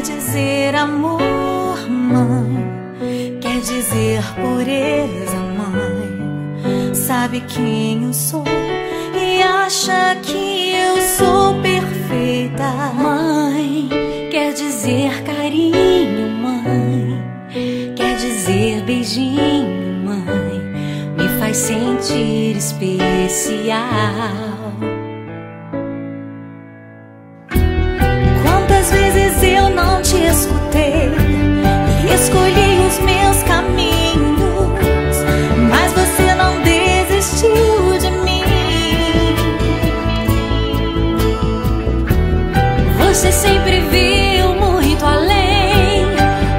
dizer amor, mãe, quer dizer pureza, mãe. Sabe quem eu sou e acha que eu sou perfeita, mãe. Quer dizer carinho, mãe, quer dizer beijinho, mãe. Me faz sentir especial. Quantas vezes eu não te escutei e escolhi os meus caminhos, mas você não desistiu de mim. Você sempre viu muito além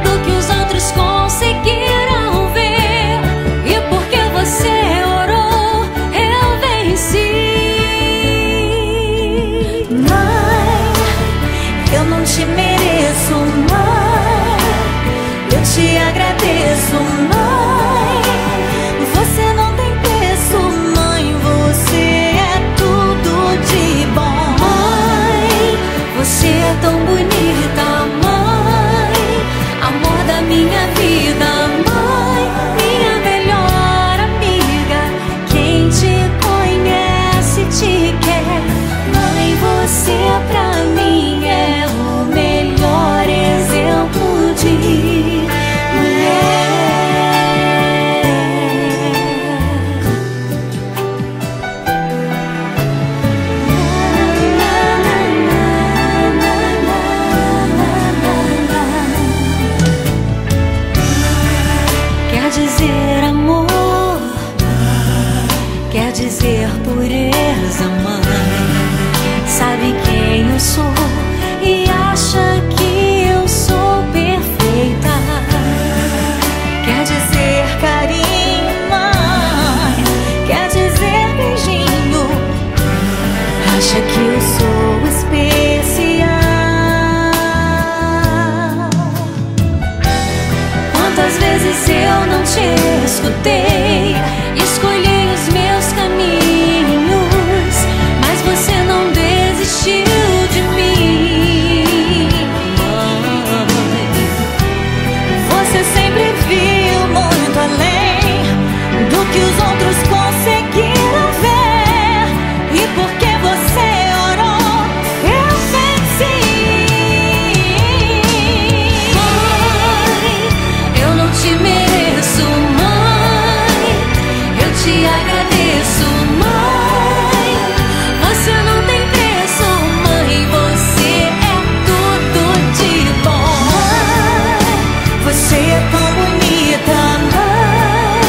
do que os outros conseguiram ver, e porque você orou, eu venci. Mãe, eu não te mereço, mãe, eu te agradeço, mãe. Você não tem preço, mãe, você é tudo de bom. Mãe, você é tão bonita, mãe, amor da minha vida, mãe, minha melhor amiga. Quem te conhece te quer, mãe, você pra mim é o melhor exemplo de mulher. Quer dizer amor, quer dizer pureza, mãe. Sabe quem eu sou e acha que eu sou perfeita. Quer dizer carinho, mãe, quer dizer beijinho. Acha que eu sou especial. Quantas vezes eu não te escutei e escolhi os meus caminhos, mas você não desistiu de mim. Você sempre viu muito além do que os outros conseguiram ver, e porque você orou, eu venci. Mãe, eu não te mereço, mãe, eu te agradeço, mãe. Você não tem preço, mãe, você é tudo de bom. Mãe, você é tão bonita, mãe,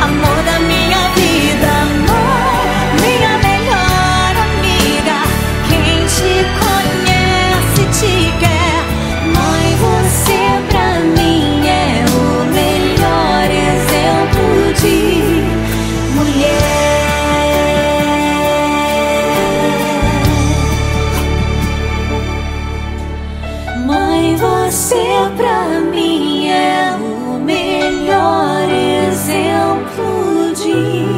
amor da minha vida, mãe, minha melhor amiga. Quem te conhece te quer, mãe, você pra mim é o melhor exemplo de mulher. Mãe, você pra mim é o melhor exemplo de